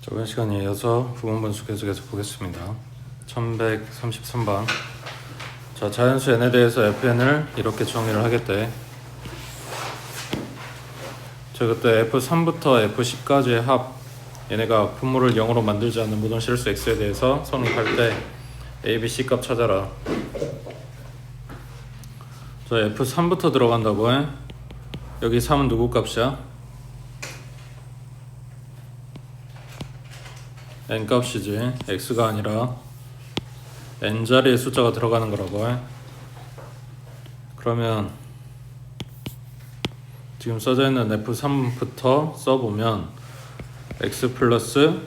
저번 시간에 이어서 부분분수 계속해서 보겠습니다. 1133번. 자, 자연수 n에 대해서 fn을 이렇게 정의를 하겠대. 저 그때 f3부터 f10까지의 합, 얘네가 분모를 0으로 만들지 않는 모든 실수 x에 대해서 성립할 때 a, b, c 값 찾아라. 저 f3부터 들어간다고 해. 여기 3은 누구 값이야? n 값이지. x가 아니라 n자리의 숫자가 들어가는 거라고 해. 그러면 지금 써져 있는 f3부터 써보면 x 플러스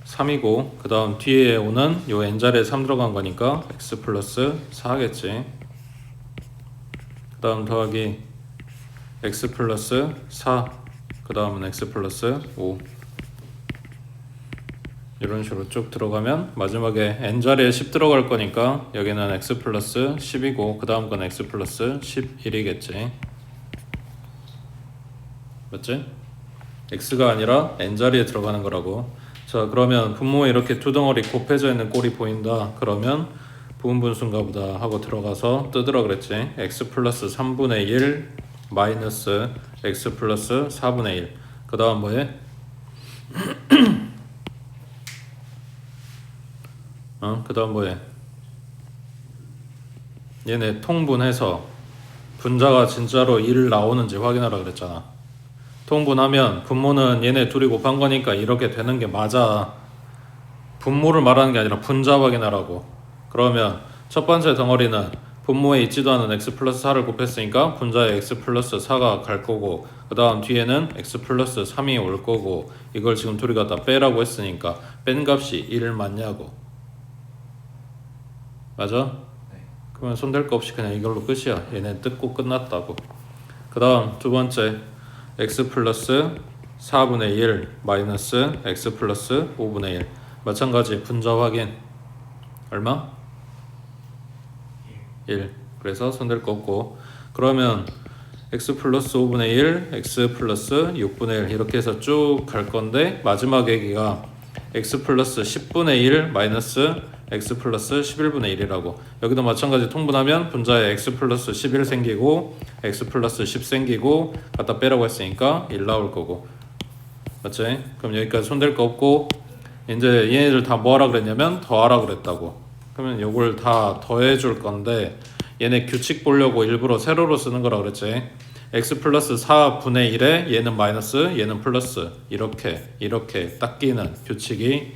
3이고 그 다음 뒤에 오는 요 n자리에 3 들어간 거니까 x 플러스 4겠지. 그 다음 더하기 x 플러스 4, 그 다음은 x 플러스 5. 이런 식으로 쭉 들어가면 마지막에 n자리에 10 들어갈 거니까 여기는 x 플러스 10이고 그 다음 건 x 플러스 11이겠지. 맞지? x가 아니라 n자리에 들어가는 거라고. 자, 그러면 분모에 이렇게 두 덩어리 곱해져 있는 꼴이 보인다. 그러면 부분분수인가 보다 하고 들어가서 뜯으라 그랬지. x 플러스 3분의 1 마이너스 x 플러스 4분의 1. 그 다음 뭐해? 그 다음 뭐해? 얘네 통분해서 분자가 진짜로 1 나오는지 확인하라 그랬잖아. 통분하면 분모는 얘네 둘이 곱한 거니까 이렇게 되는 게 맞아. 분모를 말하는 게 아니라 분자 확인하라고. 그러면 첫 번째 덩어리는 분모에 있지도 않은 x 플러스 4를 곱했으니까 분자에 x 플러스 4가 갈 거고 그 다음 뒤에는 x 플러스 3이 올 거고 이걸 지금 둘이 갖다 빼라고 했으니까 뺀 값이 1 맞냐고. 맞아? 네. 그러면 손댈 거 없이 그냥 이걸로 끝이야. 얘네 뜯고 끝났다고. 그 다음 두 번째 x 플러스 4분의 1 마이너스 x 플러스 5분의 1. 마찬가지 분자 확인. 얼마? 1. 그래서 손댈 거 없고 그러면 x 플러스 5분의 1 x 플러스 6분의 1 이렇게 해서 쭉 갈 건데 마지막 얘기가 x 플러스 10분의 1 마이너스 x 플러스 11분의 1이라고. 여기도 마찬가지 통분하면 분자에 x 플러스 11 생기고 x 플러스 10 생기고 갖다 빼라고 했으니까 1 나올 거고. 맞지? 그럼 여기까지 손댈 거 없고 이제 얘네들 다 뭐 하라 그랬냐면 더하라 그랬다고. 그러면 요걸 다 더해 줄 건데 얘네 규칙 보려고 일부러 세로로 쓰는 거라 그랬지. x 플러스 4분의 1에 얘는 마이너스 얘는 플러스 이렇게 딱 끼는 규칙이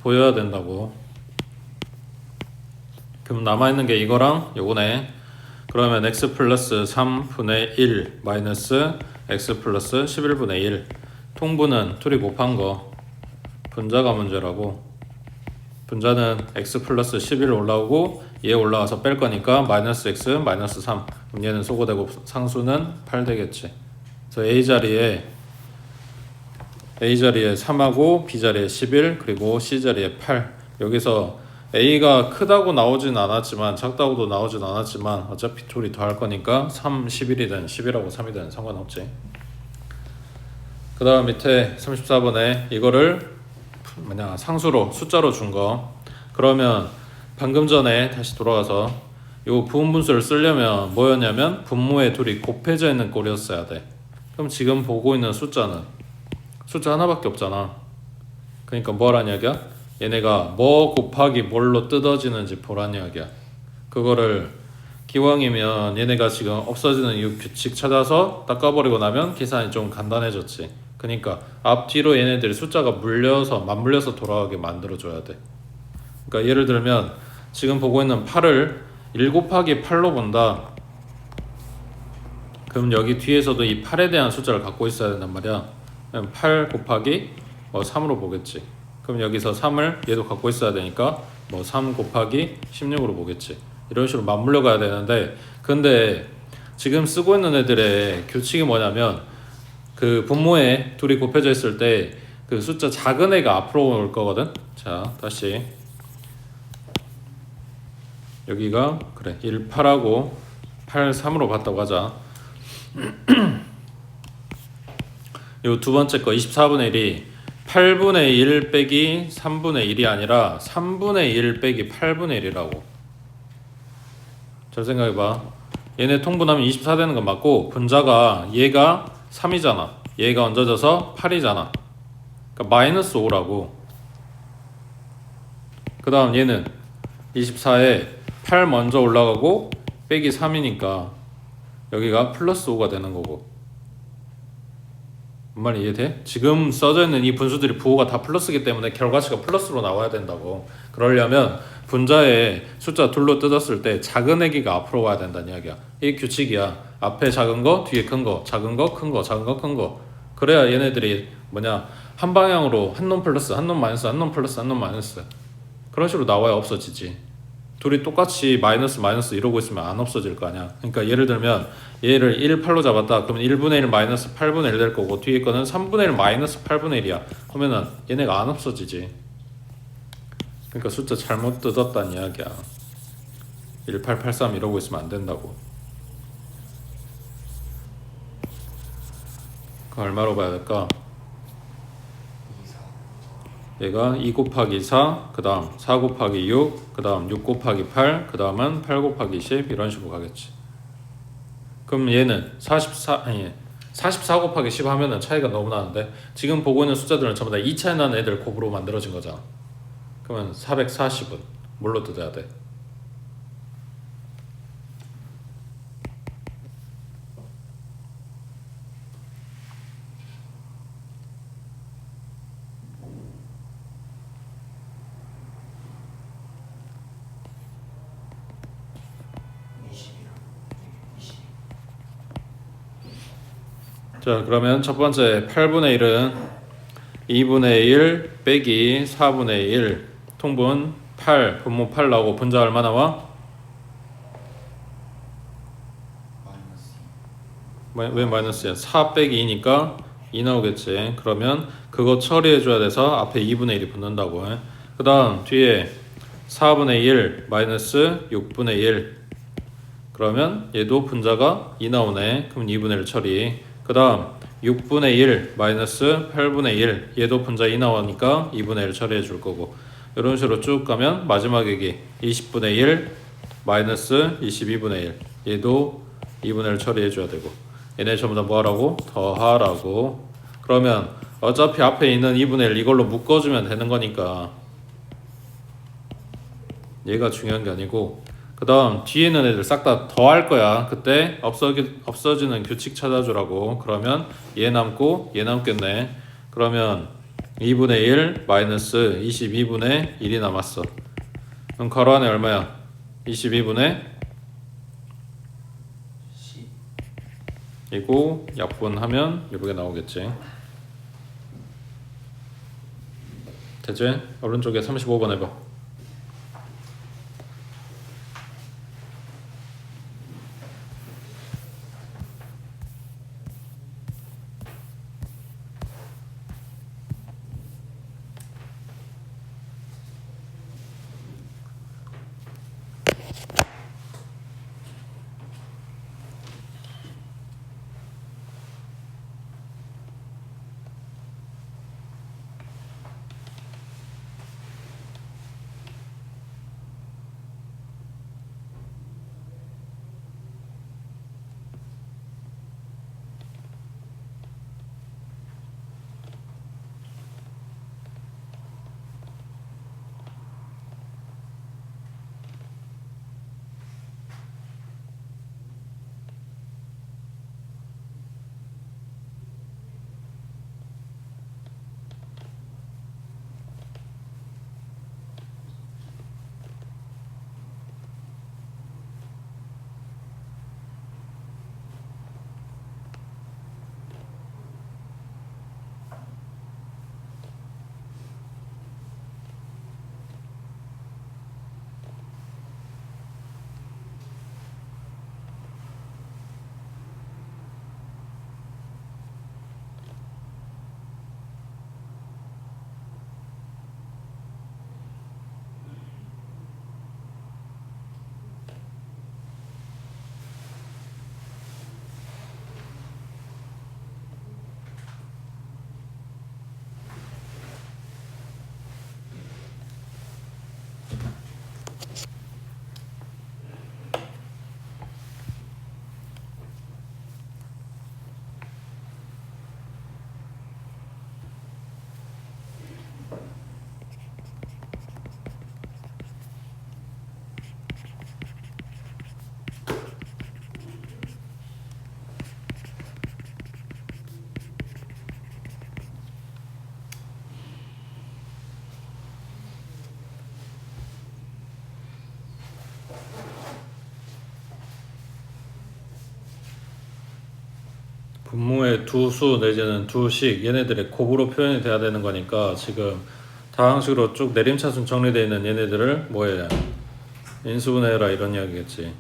보여야 된다고. 그럼 남아있는 게 이거랑 요거네. 그러면 x 플러스 3분의 1 마이너스 x 플러스 11분의 1 통분은 둘이 곱한 거 분자가 문제라고. 분자는 x 플러스 11 올라오고 얘 올라와서 뺄 거니까 마이너스 x 마이너스 3. 그럼 얘는 소거되고 상수는 8 되겠지. 그래서 A자리에 3하고 B자리에 11 그리고 C자리에 8. 여기서 A가 크다고 나오진 않았지만 작다고도 나오진 않았지만 어차피 둘이 더할 거니까 3, 11이든 11하고 3이든 상관없지. 그 다음 밑에 34번에 이거를 상수로 숫자로 준 거. 그러면 방금 전에 다시 돌아가서 요 부분분수를 쓰려면 뭐였냐면 분모에 둘이 곱해져 있는 꼴이었어야 돼. 그럼 지금 보고 있는 숫자는 숫자 하나밖에 없잖아. 그러니까 뭐란 이야기야? 얘네가 뭐 곱하기 뭘로 뜯어지는지 보란 이야기야. 그거를 기왕이면 얘네가 지금 없어지는 이 규칙 찾아서 닦아버리고 나면 계산이 좀 간단해졌지. 그러니까 앞뒤로 얘네들이 숫자가 맞물려서 돌아가게 만들어줘야 돼. 그러니까 예를 들면 지금 보고 있는 8을 1 곱하기 8로 본다. 그럼 여기 뒤에서도 이 8에 대한 숫자를 갖고 있어야 된단 말이야. 8 곱하기 3으로 보겠지. 그럼 여기서 3을 얘도 갖고 있어야 되니까 3 곱하기 16으로 보겠지. 이런 식으로 맞물려 가야 되는데 근데 지금 쓰고 있는 애들의 규칙이 뭐냐면 그 분모에 둘이 곱해져 있을 때 그 숫자 작은 애가 앞으로 올 거거든. 자, 다시 여기가 그래 1, 8하고 8, 3으로 봤다고 하자. 요 두 번째 거 24분의 1이 8분의 1 빼기 3분의 1이 아니라 3분의 1 빼기 8분의 1이라고. 잘 생각해봐. 얘네 통분하면 24 되는 건 맞고 분자가 얘가 3이잖아. 얘가 얹어져서 8이잖아. 그러니까 마이너스 5라고. 그 다음 얘는 24에 8 먼저 올라가고 빼기 3이니까 여기가 플러스 5가 되는 거고. 뭔 말이 이해돼? 지금 써져 있는 이 분수들이 부호가 다 플러스이기 때문에 결과치가 플러스로 나와야 된다고. 그러려면 분자에 숫자 둘로 뜯었을 때 작은 애기가 앞으로 와야 된다는 이야기야. 이게 규칙이야. 앞에 작은 거, 뒤에 큰 거, 작은 거, 큰 거, 작은 거, 큰 거. 그래야 얘네들이 한 방향으로 한 놈 플러스, 한 놈 마이너스, 한 놈 플러스, 한 놈 마이너스. 그런 식으로 나와야 없어지지. 둘이 똑같이 마이너스 마이너스 이러고 있으면 안 없어질 거 아니야. 그러니까 예를 들면 얘를 1, 8로 잡았다. 그러면 1분의 1 마이너스 8분의 1 될 거고 뒤에 거는 3분의 1 마이너스 8분의 1이야. 그러면은 얘네가 안 없어지지. 그러니까 숫자 잘못 뜯었다는 이야기야. 1883 이러고 있으면 안 된다고. 그 얼마로 봐야 될까? 얘가 2 곱하기 4, 그 다음 4 곱하기 6, 그 다음 6 곱하기 8, 그 다음은 8 곱하기 10 이런 식으로 가겠지. 그럼 얘는 44 곱하기 10 하면은 차이가 너무 나는데 지금 보고 있는 숫자들은 전부 다 2 차이 나는 애들 곱으로 만들어진 거잖아. 그러면 440은 뭘로 뜯어야 돼? 자, 그러면 첫 번째 8분의 1은 2분의 1 빼기 4분의 1 통분 8, 분모 8 나오고 분자 얼마 나와? 왜 마이너스야? 4 빼기 2니까 2 나오겠지. 그러면 그거 처리해줘야 돼서 앞에 2분의 1이 붙는다고. 그 다음 뒤에 4분의 1 마이너스 6분의 1 그러면 얘도 분자가 2 나오네. 그럼 2분의 1 처리. 그 다음 6분의 1 마이너스 8분의 1 얘도 분자 2 나오니까 2분의 1 처리해 줄 거고 이런 식으로 쭉 가면 마지막 얘기 20분의 1 마이너스 22분의 1 얘도 2분의 1 처리해 줘야 되고 얘네 전부 다 뭐하라고? 더하라고. 그러면 어차피 앞에 있는 2분의 1 이걸로 묶어주면 되는 거니까 얘가 중요한 게 아니고 그 다음 뒤에 있는 애들 싹 다 더할 거야. 그때 없어지는 규칙 찾아주라고. 그러면 얘 남고 얘 남겠네. 그러면 2분의 1 마이너스 22분의 1이 남았어. 그럼 괄호 안에 얼마야? 22분의 10 이고 약분하면 이렇게 나오겠지. 됐지? 오른쪽에 35번 해봐. 분모의 두 수 내지는 두식 얘네들의 곱으로 표현이 돼야 되는 거니까 지금 다항식으로 쭉 내림차순 정리되어 있는 얘네들을 뭐해? 인수분해해라 이런 이야기겠지.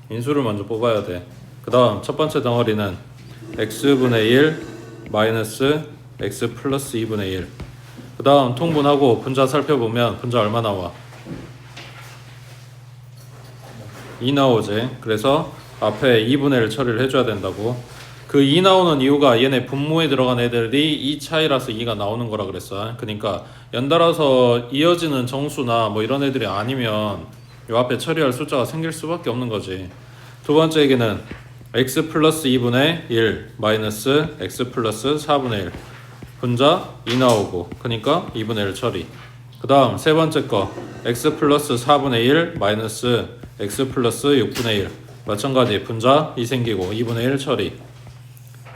인수를 먼저 뽑아야 돼. 그 다음 첫 번째 덩어리는 x분의 1 마이너스 x 플러스 2분의 1. 그 다음 통분하고 분자 살펴보면 분자 얼마 나와? 2 나오지. 그래서 앞에 2분의 1 처리를 해줘야 된다고. 그 2 나오는 이유가 얘네 분모에 들어간 애들이 2 차이라서 2가 나오는 거라 그랬어. 그러니까 연달아서 이어지는 정수나 뭐 이런 애들이 아니면 요 앞에 처리할 숫자가 생길 수밖에 없는 거지. 두 번째 얘기는 x 플러스 2분의 1 마이너스 x 플러스 4분의 1. 분자 2 나오고 그러니까 2분의 1 처리. 그 다음 세 번째 거 x 플러스 4분의 1 마이너스 x 플러스 6분의 1. 마찬가지 분자 2 생기고 2분의 1 처리.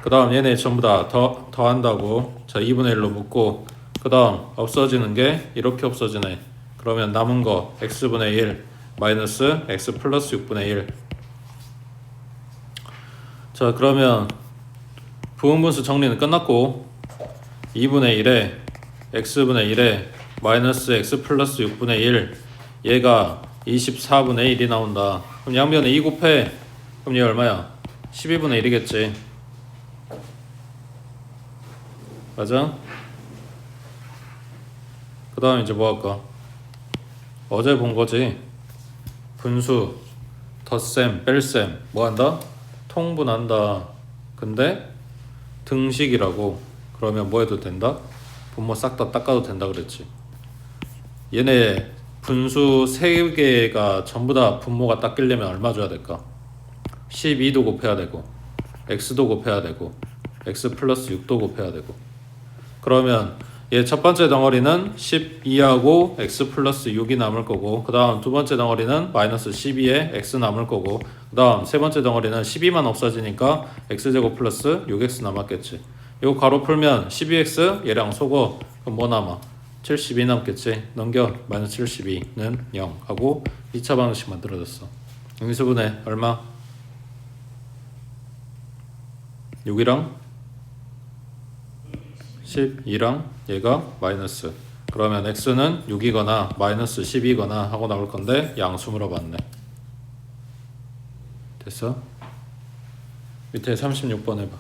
그 다음 얘네 전부 다 더한다고. 자 2분의 1로 묶고 그 다음 없어지는 게 이렇게 없어지네. 그러면 남은 거 x분의 1 마이너스 x 플러스 6분의 1. 자 그러면 부분분수 정리는 끝났고 2분의 1에 x분의 1에 마이너스 x 플러스 6분의 1 얘가 24분의 1이 나온다. 그럼 양변에 2 곱해. 그럼 얘 얼마야? 12분의 1이겠지. 맞아? 그 다음 이제 뭐 할까? 어제 본 거지. 분수, 덧셈, 뺄셈 뭐 한다? 통분한다. 근데 등식이라고. 그러면 뭐 해도 된다? 분모 싹 다 닦아도 된다 그랬지. 얘네 분수 3개가 전부 다 분모가 닦이려면 얼마 줘야 될까? 12도 곱해야 되고 x도 곱해야 되고 x 플러스 6도 곱해야 되고. 그러면 얘 첫 번째 덩어리는 12하고 x 플러스 6이 남을 거고 그 다음 두 번째 덩어리는 마이너스 12에 x 남을 거고 그 다음 세 번째 덩어리는 12만 없어지니까 x제곱 플러스 6x 남았겠지. 이거 가로 풀면 12x 얘랑 속어. 그럼 뭐 남아? 72 남겠지. 넘겨. 마이너스 72는 0 하고 2차 방정식 만들어졌어. 인수분해 얼마? 6이랑 12랑 얘가 마이너스. 그러면 x는 6이거나 마이너스 10이거나 하고 나올 건데 양수 물어봤네. 됐어? 밑에 36번 해봐.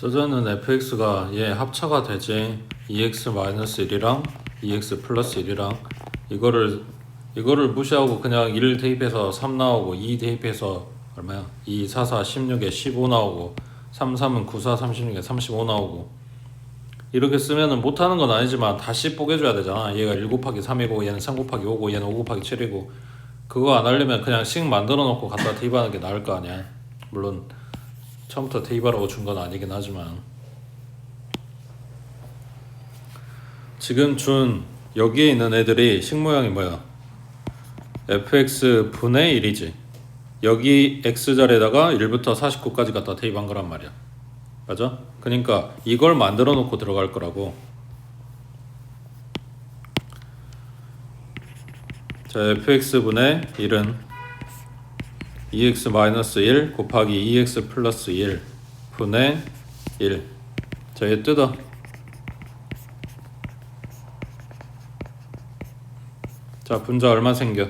저자는 fx가 얘 합차가 되지. 2x-1이랑 2x 플러스 1이랑 이거를 무시하고 그냥 1 대입해서 3 나오고 2 대입해서 얼마야? 2, 4, 4, 16에 15 나오고 3, 3은 9, 4, 36에 35 나오고 이렇게 쓰면은 못하는 건 아니지만 다시 뽀개줘야 되잖아. 얘가 1 곱하기 3이고 얘는 3 곱하기 5고 얘는 5 곱하기 7이고 그거 안 하려면 그냥 식 만들어 놓고 갖다 대입하는 게 나을 거 아니야. 물론 처음부터 대입하라고 준 건 아니긴 하지만 지금 준 여기에 있는 애들이 식 모양이 뭐야? fx 분의 1이지. 여기 x자리에다가 1부터 49까지 갖다 대입한 거란 말이야. 맞아? 그러니까 이걸 만들어 놓고 들어갈 거라고. 자, fx분의 1은 2x-1 곱하기 2x 플러스 1 분의 1. 자, 얘 뜯어. 자, 분자 얼마 생겨?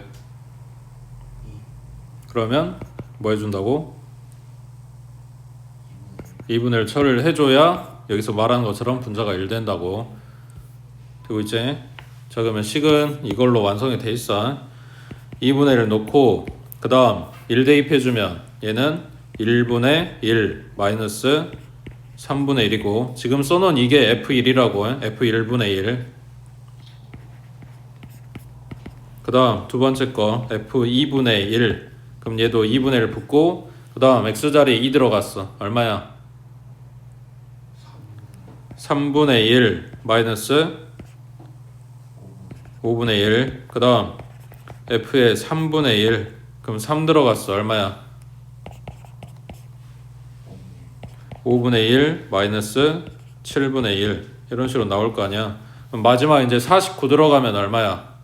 그러면 뭐 해준다고? 2분의 1 처리를 해줘야 여기서 말하는 것처럼 분자가 1 된다고. 되고 있지? 자, 그러면 식은 이걸로 완성이 돼 있어. 2분의 1 놓고 그 다음 1 대입해주면 얘는 1분의 1 마이너스 3분의 1이고 지금 써놓은 이게 f1이라고. f1분의 1. 그 다음 두 번째 거 f2분의 1. 그럼 얘도 2분의 1 붙고 그 다음 x자리에 2 들어갔어. 얼마야? 3분의 1 마이너스 5분의 1. 그 다음 f에 3분의 1. 그럼 3 들어갔어. 얼마야? 5분의 1 마이너스 7분의 1. 이런 식으로 나올 거 아니야. 그럼 마지막 이제 49 들어가면 얼마야?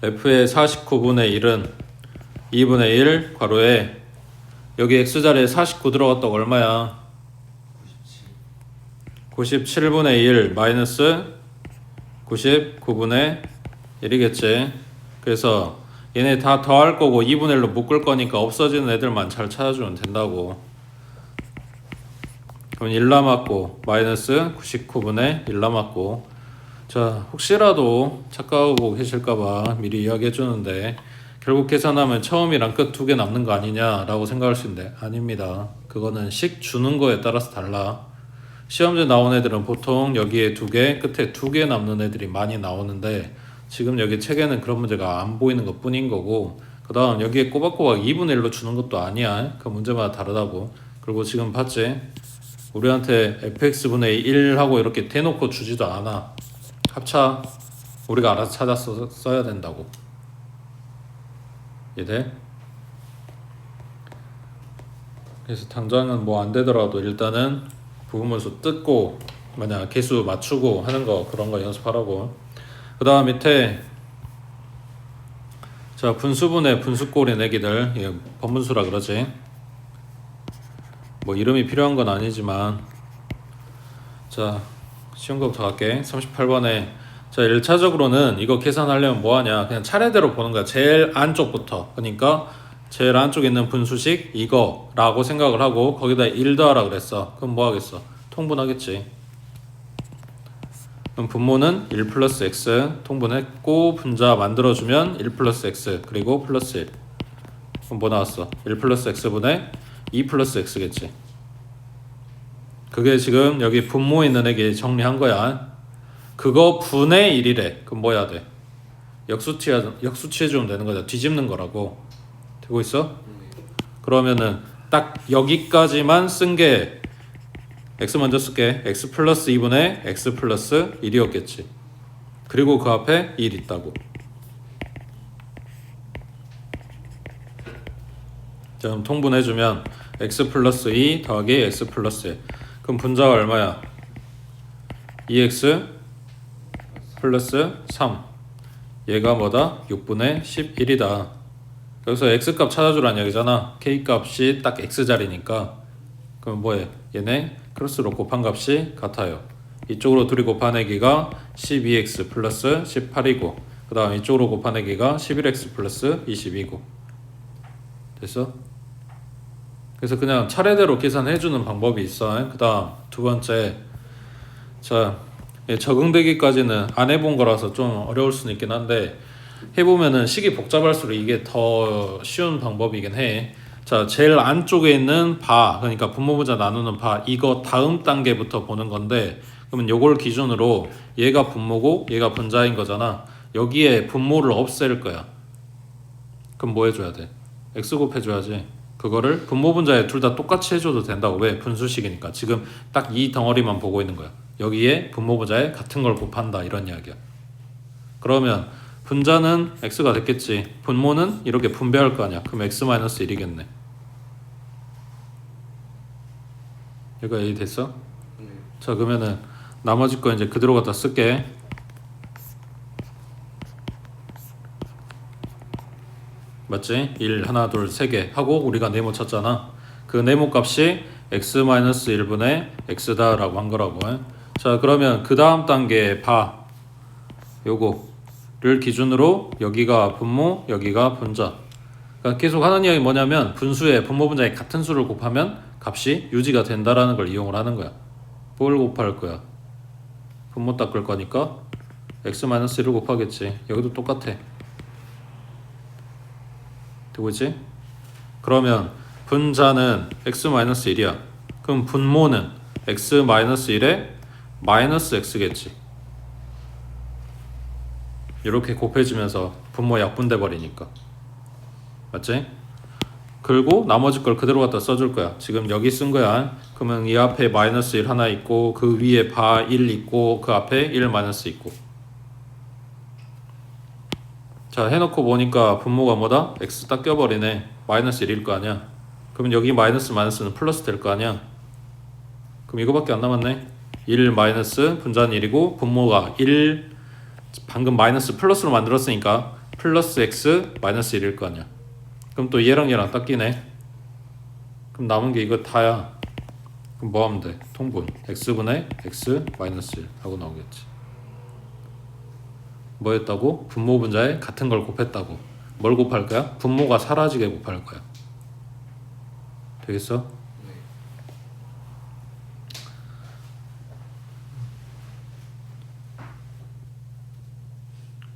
f의 49분의 1은 2분의 1 괄호에 여기 x자리에 49 들어갔다고 얼마야? 97분의 1 마이너스 99분의 1이겠지. 그래서 얘네 다 더할 거고 2분의 1로 묶을 거니까 없어지는 애들만 잘 찾아주면 된다고. 그럼 1 남았고 마이너스 99분의 1 남았고. 자, 혹시라도 착각하고 계실까봐 미리 이야기해 주는데 결국 계산하면 처음이랑 끝 2개 남는 거 아니냐라고 생각할 수 있는데 아닙니다. 그거는 식 주는 거에 따라서 달라. 시험제 나온 애들은 보통 여기에 2개, 끝에 2개 남는 애들이 많이 나오는데 지금 여기 책에는 그런 문제가 안 보이는 것 뿐인 거고 그 다음 여기에 꼬박꼬박 2분의 1로 주는 것도 아니야. 그 문제마다 다르다고. 그리고 지금 봤지? 우리한테 fx분의 1하고 이렇게 대놓고 주지도 않아. 합차 우리가 알아서 찾아서 써야 된다고. 이해돼? 그래서 당장은 뭐 안 되더라도 일단은 부분문수 뜯고 만약 개수 맞추고 하는 거 그런 거 연습하라고. 그 다음 밑에 자 분수분의 분수꼴인 애기들 예, 번분수라 그러지. 뭐 이름이 필요한 건 아니지만 자 쉬운 거부터 갈게. 38번에 자 1차적으로는 이거 계산하려면 뭐하냐 그냥 차례대로 보는 거야. 제일 안쪽부터. 그러니까 제일 안쪽에 있는 분수식 이거라고 생각을 하고 거기다 1 더하라 그랬어. 그럼 뭐 하겠어? 통분하겠지. 그럼 분모는 1 플러스 x 통분했고 분자 만들어주면 1 플러스 x 그리고 플러스 1. 그럼 뭐 나왔어? 1 플러스 x분의 2 플러스 x겠지. 그게 지금 여기 분모에 있는 애기 정리한 거야. 그거 분의 1이래. 그럼 뭐 해야 돼? 역수치해주면 되는 거야. 뒤집는 거라고. 되고 있어? 그러면은 딱 여기까지만 쓴 게 x 먼저 쓸게. x 플러스 2분의 x 플러스 1이었겠지. 그리고 그 앞에 1 있다고. 자, 그럼 통분해주면 x 플러스 2 더하기 x 플러스 1. 그럼 분자가 얼마야? 2x 플러스 3. 얘가 뭐다? 6분의 11이다. 여기서 x값 찾아주라는 얘기잖아. k값이 딱 x자리니까. 그럼 뭐해? 얘네 크로스로 곱한 값이 같아요. 이쪽으로 둘이 곱하내기가 12x 플러스 18이고 그 다음 이쪽으로 곱하내기가 11x 플러스 22고 됐어? 그래서 그냥 차례대로 계산해주는 방법이 있어. 그 다음 두 번째, 자 적응되기까지는 안 해본 거라서 좀 어려울 수는 있긴 한데 해보면은 식이 복잡할수록 이게 더 쉬운 방법이긴 해. 자, 제일 안쪽에 있는 바, 그러니까 분모분자 나누는 바, 이거 다음 단계부터 보는 건데, 그러면 요걸 기준으로 얘가 분모고 얘가 분자인 거잖아. 여기에 분모를 없앨 거야. 그럼 뭐 해줘야 돼? x 곱해줘야지. 그거를 분모분자에 둘 다 똑같이 해줘도 된다고. 왜? 분수식이니까. 지금 딱 이 덩어리만 보고 있는 거야. 여기에 분모분자에 같은 걸 곱한다 이런 이야기야. 그러면 분자는 x가 됐겠지. 분모는 이렇게 분배할 거 아니야. 그럼 x-1이겠네. 얘가 a 됐어? 자, 그러면은 나머지 거 이제 그대로 갖다 쓸게. 맞지? 1, 하나, 둘, 세 개 하고 우리가 네모 쳤잖아. 그 네모 값이 x-1분의 x다라고 한 거라고. 자, 그러면 그 다음 단계 바 요거를 기준으로 여기가 분모, 여기가 분자. 그러니까 계속 하는 이야기 뭐냐면 분수에 분모 분자에 같은 수를 곱하면 값이 유지가 된다라는 걸 이용을 하는 거야. 뭘 곱할 거야? 분모 닦을 거니까 x-1을 곱하겠지. 여기도 똑같아. 되고 있지? 그러면 분자는 x-1이야. 그럼 분모는 x-1에 마이너스 x겠지. 이렇게 곱해지면서 분모 약분돼 버리니까. 맞지? 그리고 나머지 걸 그대로 갖다 써줄 거야. 지금 여기 쓴 거야. 그러면 이 앞에 마이너스 1 하나 있고 그 위에 바 1 있고 그 앞에 1 마이너스 있고. 자, 해놓고 보니까 분모가 뭐다? x 딱 껴버리네. 마이너스 1일 거 아니야. 그러면 여기 마이너스는 플러스 될 거 아니야. 그럼 이거밖에 안 남았네. 1 마이너스 분자는 1이고 분모가 1 방금 마이너스 플러스로 만들었으니까 플러스 x 마이너스 1일 거 아니야. 그럼 또 얘랑 얘랑 딱 끼네. 그럼 남은 게 이거 다야. 그럼 뭐 하면 돼? 통분 x분의 x 마이너스 1 하고 나오겠지. 뭐 했다고? 분모 분자에 같은 걸 곱했다고. 뭘 곱할 거야? 분모가 사라지게 곱할 거야. 되겠어?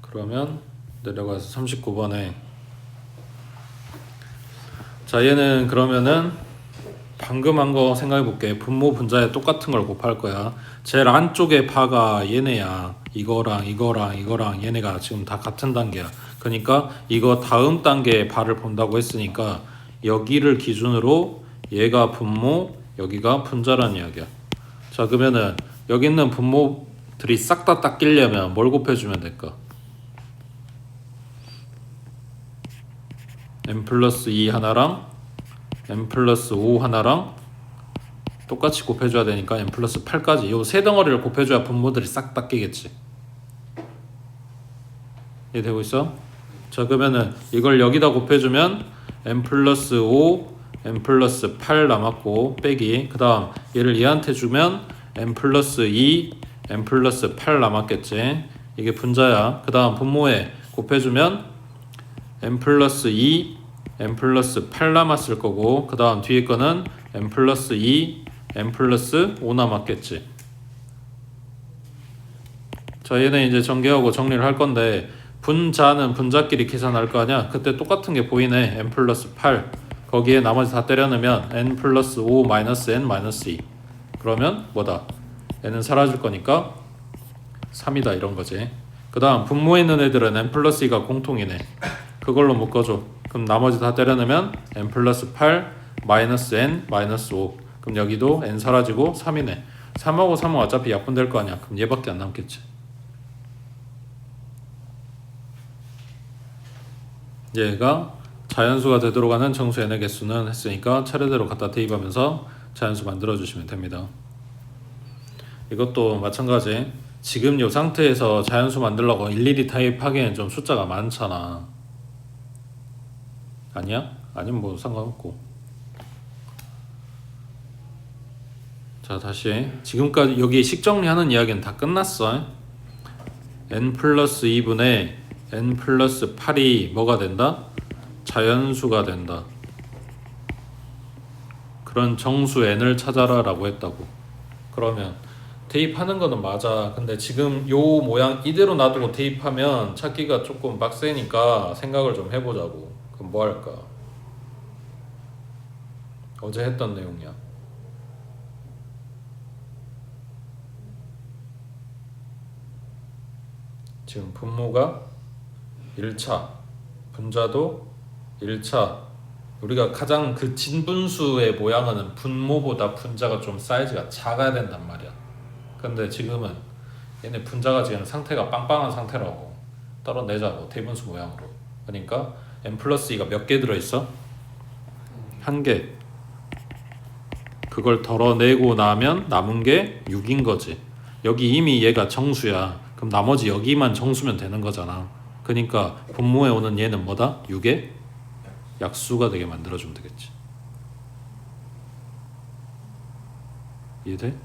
그러면 내려가서 39번에 자, 얘는 그러면은 방금 한 거 생각해 볼게. 분모 분자에 똑같은 걸 곱할 거야. 제일 안쪽에 바가 얘네야. 이거랑 이거랑 이거랑 얘네가 지금 다 같은 단계야. 그러니까 이거 다음 단계에 바를 본다고 했으니까 여기를 기준으로 얘가 분모, 여기가 분자란 이야기야. 자, 그러면은 여기 있는 분모들이 싹 다 딱 끼려면 뭘 곱해주면 될까? n 플러스 2 하나랑 n 플러스 5 하나랑 똑같이 곱해줘야 되니까 n 플러스 8까지 요 세 덩어리를 곱해줘야 분모들이 싹 다 끼겠지. 이해되고 있어? 자, 그러면은 이걸 여기다 곱해주면 n 플러스 5, n 플러스 8 남았고 빼기 그 다음 얘를 얘한테 주면 n 플러스 2, n 플러스 8 남았겠지. 이게 분자야. 그 다음 분모에 곱해주면 n 플러스 2, n 플러스 8 남았을 거고 그 다음 뒤에 거는 n 플러스 2, n 플러스 5 남았겠지. 자, 얘는 이제 전개하고 정리를 할 건데 분자는 분자끼리 계산할 거 아니야. 그때 똑같은 게 보이네. n 플러스 8 거기에 나머지 다 때려 넣으면 n 플러스 5 마이너스 n 마이너스 2 그러면 뭐다? n은 사라질 거니까 3이다 이런 거지. 그 다음 분모에 있는 애들은 n 플러스 2가 공통이네. 그걸로 묶어줘. 그럼 나머지 다 때려 넣으면 n 플러스 8 마이너스 n 마이너스 5 그럼 여기도 n 사라지고 3이네. 3하고 3은 어차피 약분될 거 아니야. 그럼 얘밖에 안 남겠지. 얘가 자연수가 되도록 하는 정수 n의 개수는 했으니까 차례대로 갖다 대입하면서 자연수 만들어 주시면 됩니다. 이것도 마찬가지. 지금 이 상태에서 자연수 만들려고 일일이 타입하기에는 좀 숫자가 많잖아. 아니야? 아니면 뭐 상관없고. 자, 다시 지금까지 여기 식정리하는 이야기는 다 끝났어. n 플러스 2분의 n 플러스 8이 뭐가 된다? 자연수가 된다. 그런 정수 n을 찾아라 라고 했다고. 그러면 대입하는 거는 맞아. 근데 지금 요 모양 이대로 놔두고 대입하면 찾기가 조금 빡세니까 생각을 좀 해보자고. 그럼 뭐 할까? 어제 했던 내용이야. 지금 분모가 1차, 분자도 1차. 우리가 가장 그 진분수의 모양은 분모보다 분자가 좀 사이즈가 작아야 된단 말이야. 근데 지금은 얘네 분자가 지금 상태가 빵빵한 상태라고. 떨어내자고, 대분수 모양으로. 그러니까 n 플러스 2가 몇 개 들어있어? 한 개. 그걸 덜어내고 나면 남은 게 6인 거지. 여기 이미 얘가 정수야. 그럼 나머지 여기만 정수면 되는 거잖아. 그러니까 분모에 오는 얘는 뭐다? 6의 약수가 되게 만들어주면 되겠지. 이해돼?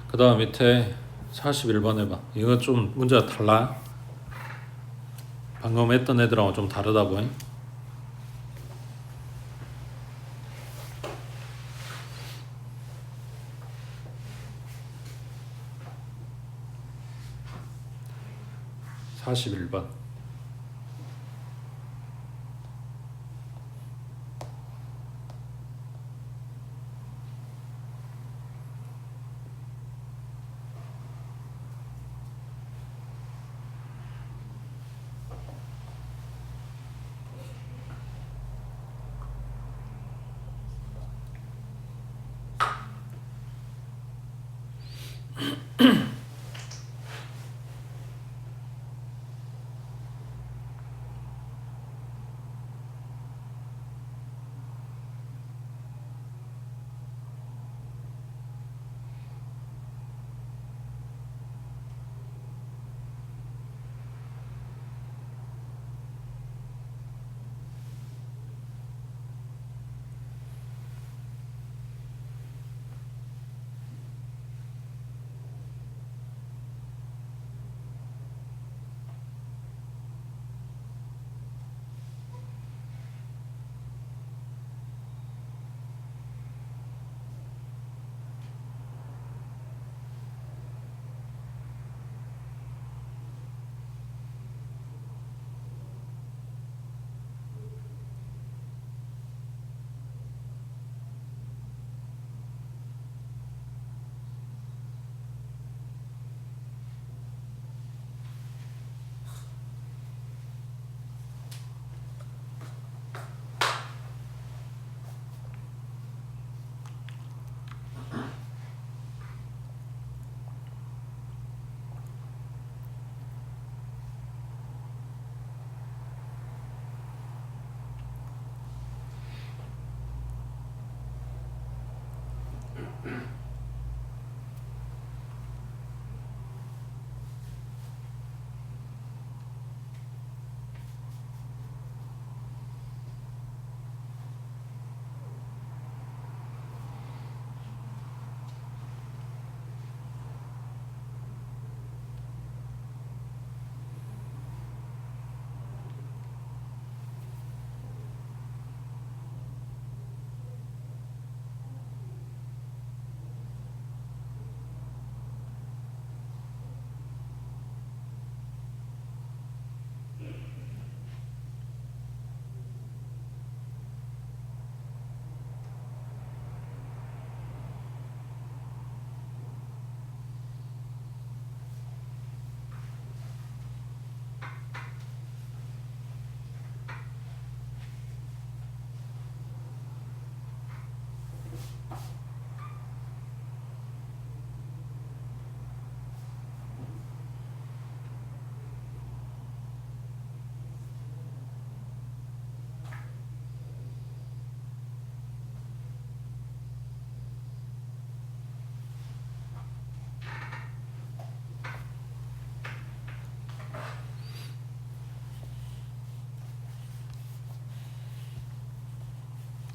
그 다음 밑에 41번 해봐. 이거 좀 문제가 달라. 방금 했던 애들하고 좀 다르다고 해. (41번)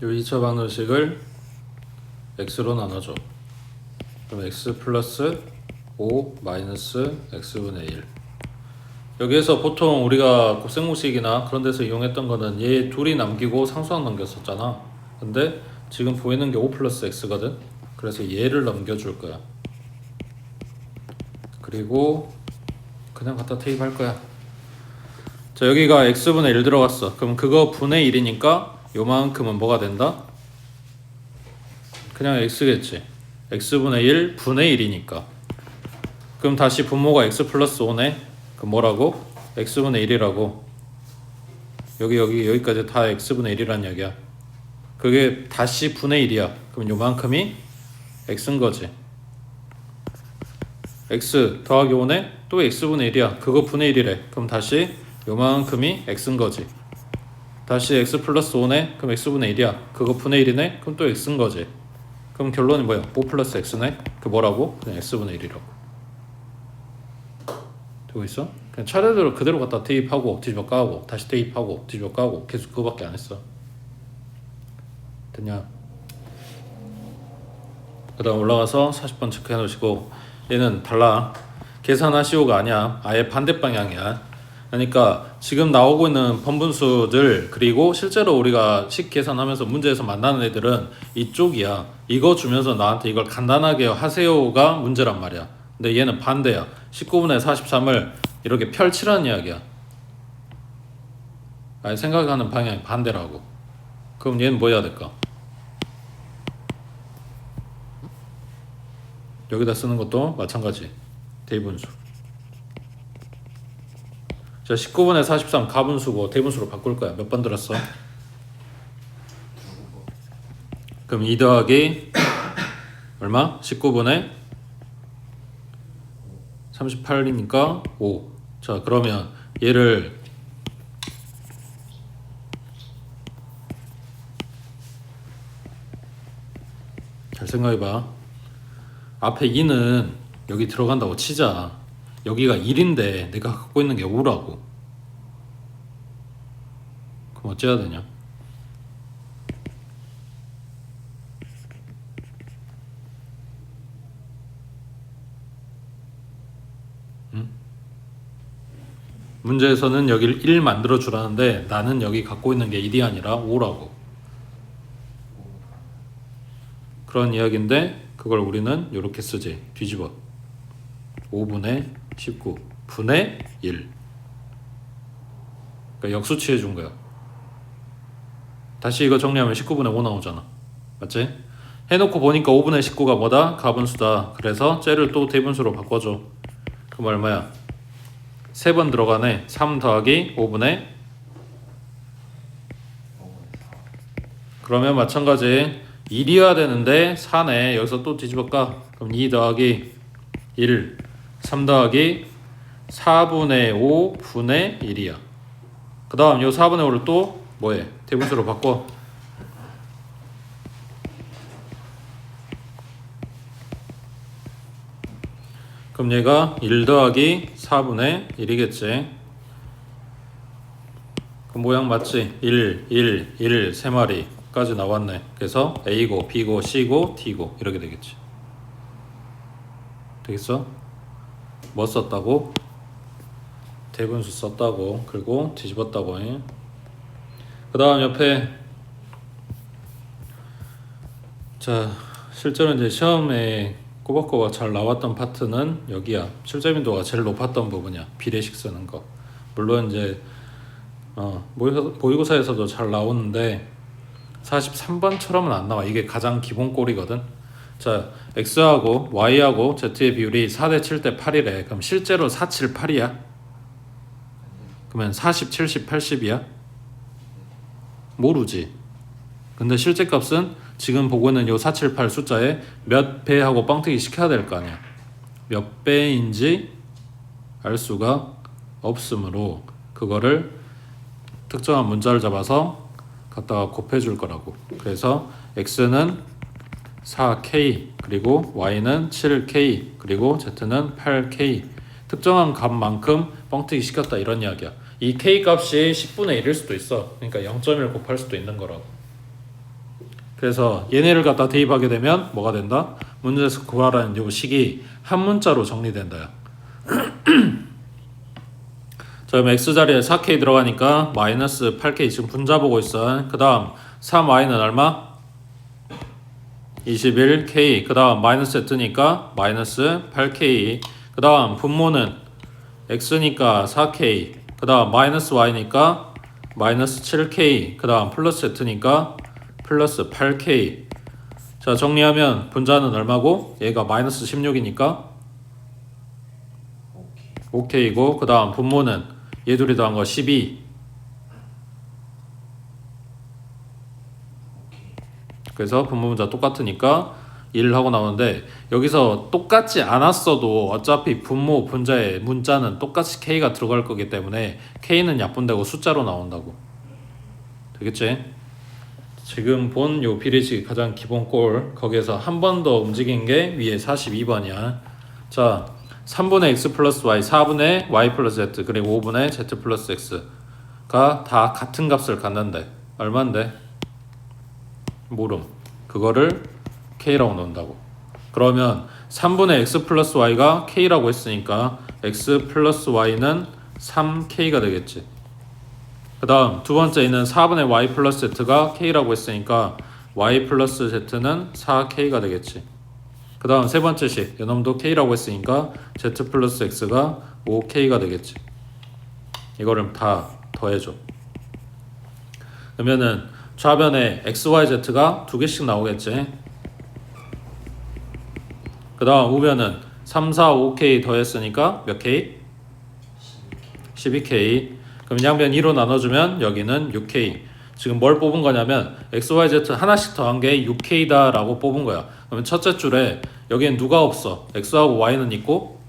이 2차 방정식을 x로 나눠줘. 그럼 x 플러스 5 마이너스 x분의 1. 여기에서 보통 우리가 곱셈공식이나 그런 데서 이용했던 거는 얘 둘이 남기고 상수항 남겼었잖아. 근데 지금 보이는 게 5 플러스 x거든. 그래서 얘를 넘겨줄 거야. 그리고 그냥 갖다 대입할 거야. 자, 여기가 x분의 1 들어갔어. 그럼 그거 분의 1이니까 요만큼은 뭐가 된다? 그냥 x겠지. x분의 1 분의 1이니까. 그럼 다시 분모가 x 플러스 5네. 그럼 뭐라고? x분의 1이라고. 여기까지 다 x분의 1이란 얘기야. 그게 다시 분의 1이야. 그럼 요만큼이 x인 거지. x 더하기 5네? 또 x분의 1이야. 그거 분의 1이래. 그럼 다시 요만큼이 x인 거지. 다시 x 플러스 5네? 그럼 x분의 1이야. 그거 분의 1이네? 그럼 또 x인 거지. 그럼 결론이 뭐야? 5 플러스 x네? 그 뭐라고? 그냥 x분의 1이라고. 되고 있어? 그냥 차례대로 그대로 갖다 대입하고 뒤집어 까고 다시 대입하고 뒤집어 까고 계속 그거밖에 안 했어. 됐냐? 그 다음 올라가서 40번 체크해 놓으시고, 얘는 달라. 계산하시오가 아니야. 아예 반대 방향이야. 그러니까 지금 나오고 있는 번분수들, 그리고 실제로 우리가 식 계산하면서 문제에서 만나는 애들은 이쪽이야. 이거 주면서 나한테 이걸 간단하게 하세요가 문제란 말이야. 근데 얘는 반대야. 19분의 43을 이렇게 펼치라는 이야기야. 아니, 생각하는 방향이 반대라고. 그럼 얘는 뭐 해야 될까? 여기다 쓰는 것도 마찬가지. 대분수. 자, 19분의 43 가분수고 대분수로 바꿀 거야. 몇 번 들었어? 그럼 2 더하기 얼마? 19분의 38이니까 5. 자, 그러면 얘를 잘 생각해봐. 앞에 2는 여기 들어간다고 치자. 여기가 1인데 내가 갖고 있는 게 5라고. 그럼 어째야 되냐? 응? 문제에서는 여기를 1 만들어 주라는데 나는 여기 갖고 있는 게 1이 아니라 5라고. 그런 이야기인데 그걸 우리는 이렇게 쓰지. 뒤집어. 5분의 19 분의 1. 그러니까 역수치해 준 거야. 다시 이거 정리하면 19분의 5 나오잖아. 맞지? 해놓고 보니까 5분의 19가 뭐다? 가분수다. 그래서 쟤를 또 대분수로 바꿔줘. 그럼 얼마야? 3번 들어가네. 3 더하기 5분의. 그러면 마찬가지 1이어야 되는데 4네. 여기서 또 뒤집어 까. 그럼 2 더하기 1 3 더하기 4분의 5 분의 1이야. 그 다음 요 4분의 5를 또 뭐해? 대분수로 바꿔. 그럼 얘가 1 더하기 4분의 1이겠지. 그럼 모양 맞지? 1, 1, 1, 3마리까지 나왔네. 그래서 A고 B고 C고 D고 이렇게 되겠지. 되겠어? 뭐 썼다고? 대분수 썼다고. 그리고 뒤집었다고. 그 다음 옆에, 자, 실제로 이제 시험에 꼬박꼬박 잘 나왔던 파트는 여기야. 출제 빈도가 제일 높았던 부분이야. 비례식 쓰는 거. 물론 이제 모의고사에서도 잘 나오는데 43번처럼은 안 나와. 이게 가장 기본 꼴이거든. 자, x하고 y하고 z의 비율이 4대 7대 8이래. 그럼 실제로 4, 7, 8이야? 그러면 40, 70, 80이야? 모르지. 근데 실제 값은 지금 보고 있는 요 4, 7, 8 숫자에 몇 배하고 뻥튀기 시켜야 될 거 아니야. 몇 배인지 알 수가 없으므로 그거를 특정한 문자를 잡아서 갖다가 곱해 줄 거라고. 그래서 x는 4k 그리고 y는 7k 그리고 z는 8k. 특정한 값만큼 뻥튀기 시켰다 이런 이야기야. 이 k 값이 10분의 1일 수도 있어. 그러니까 0.1 곱할 수도 있는 거라고. 그래서 얘네를 갖다 대입하게 되면 뭐가 된다? 문제에서 구하라는 요 식이 한 문자로 정리된다. 자, 그럼 x자리에 4k 들어가니까 마이너스 8k 지금 분자 보고 있어. 그 다음 3y는 얼마? 21k. 그 다음 마이너스 z니까 마이너스 8k. 그 다음 분모는 x니까 4k. 그 다음 마이너스 y니까 마이너스 7k. 그 다음 플러스 z니까 플러스 8k. 자, 정리하면 분자는 얼마고? 얘가 마이너스 16이니까 5k이고, 그 다음 분모는 얘 둘이 더한 거 12. 그래서 분모 분자 똑같으니까 1 하고 나오는데, 여기서 똑같지 않았어도 어차피 분모 분자의 문자는 똑같이 k가 들어갈 거기 때문에 k는 약분되고 숫자로 나온다고. 되겠지? 지금 본 요 비례식이 가장 기본 꼴, 거기에서 한 번 더 움직인 게 위에 42번이야. 자, 3분의 x 플러스 y, 4분의 y 플러스 z, 그리고 5분의 z 플러스 x가 다 같은 값을 갖는데 얼마인데? 모름. 그거를 k라고 넣는다고. 그러면 3분의 x 플러스 y가 k라고 했으니까 x 플러스 y는 3k가 되겠지. 그 다음 두 번째 있는 4분의 y 플러스 z가 k라고 했으니까 y 플러스 z는 4k가 되겠지. 그 다음 세 번째 식, 이놈도 k라고 했으니까 z 플러스 x가 5k가 되겠지. 이거를 다 더해줘. 그러면은 좌변에 x, y, z가 두 개씩 나오겠지. 그 다음 우변은 3, 4, 5k 더했으니까 몇 k? 12k. 그럼 양변 2로 나눠주면 여기는 6k. 지금 뭘 뽑은 거냐면 x, y, z 하나씩 더한 게 6k다 라고 뽑은 거야. 그러면 첫째 줄에 여기엔 누가 없어? x하고 y는 있고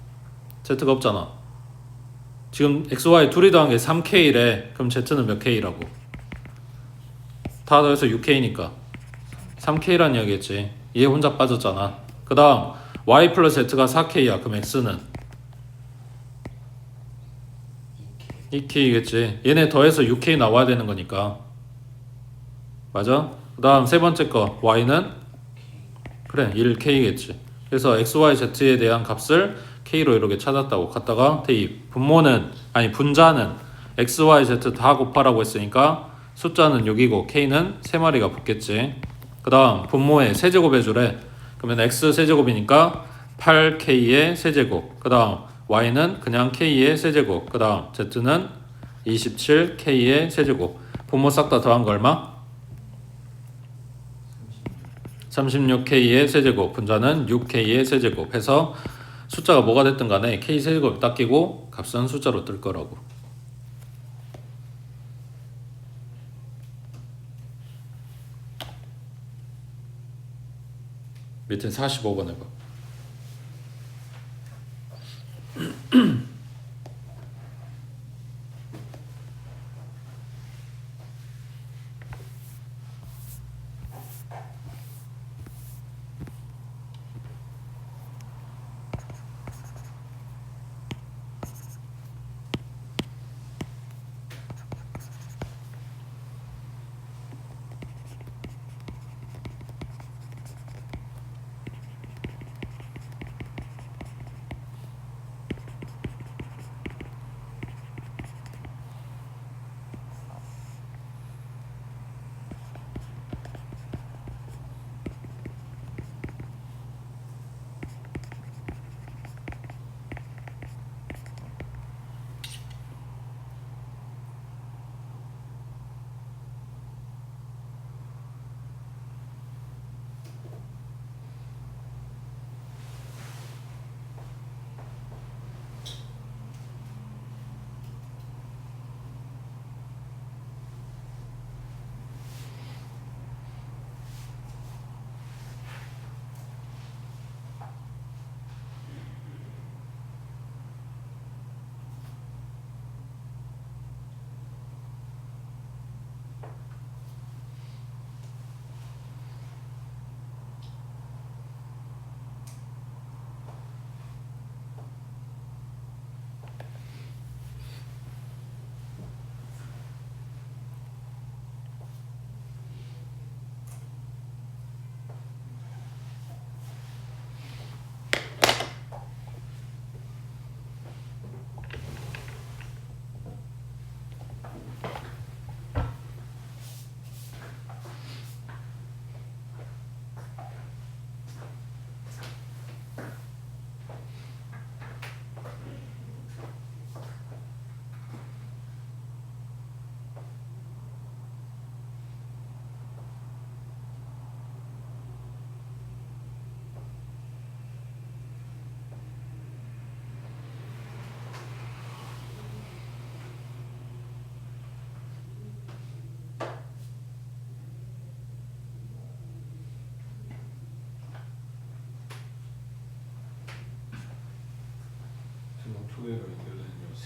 z가 없잖아. 지금 x, y 둘이 더한 게 3k래. 그럼 z는 몇 k라고? 다 더해서 6k니까 3k란 이야기겠지. 얘 혼자 빠졌잖아. 그 다음 y 플러스 z가 4k야. 그럼 x는 2k겠지. 얘네 더해서 6k 나와야 되는 거니까. 맞아? 그 다음 세 번째 거 y는 그래 1k겠지. 그래서 x, y, z에 대한 값을 k로 이렇게 찾았다고. 갖다가 대입. 분모는 아니 분자는 x, y, z 다 곱하라고 했으니까 숫자는 6이고 k는 3마리가 붙겠지. 그 다음 분모에 세제곱 해주래. 그러면 x 세제곱이니까 8k의 세제곱. 그 다음 y는 그냥 k의 세제곱. 그 다음 z는 27k의 세제곱. 분모 싹 다 더한 거 얼마? 36k의 세제곱. 분자는 6k의 세제곱 해서 숫자가 뭐가 됐든 간에 k 세제곱이 딱 끼고 값은 숫자로 뜰 거라고. 밑에 45번 해봐.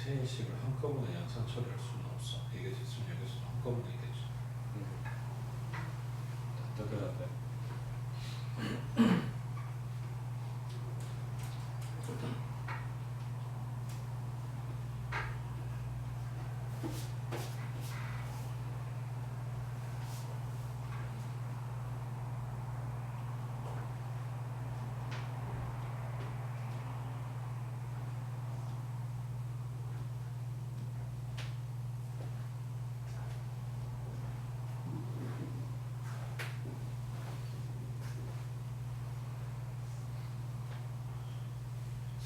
세 식을 한꺼번에 양산 처리할 수는 없어. 이게 됐으면 여기서 한꺼번에 되지. 다 뜯어야 돼.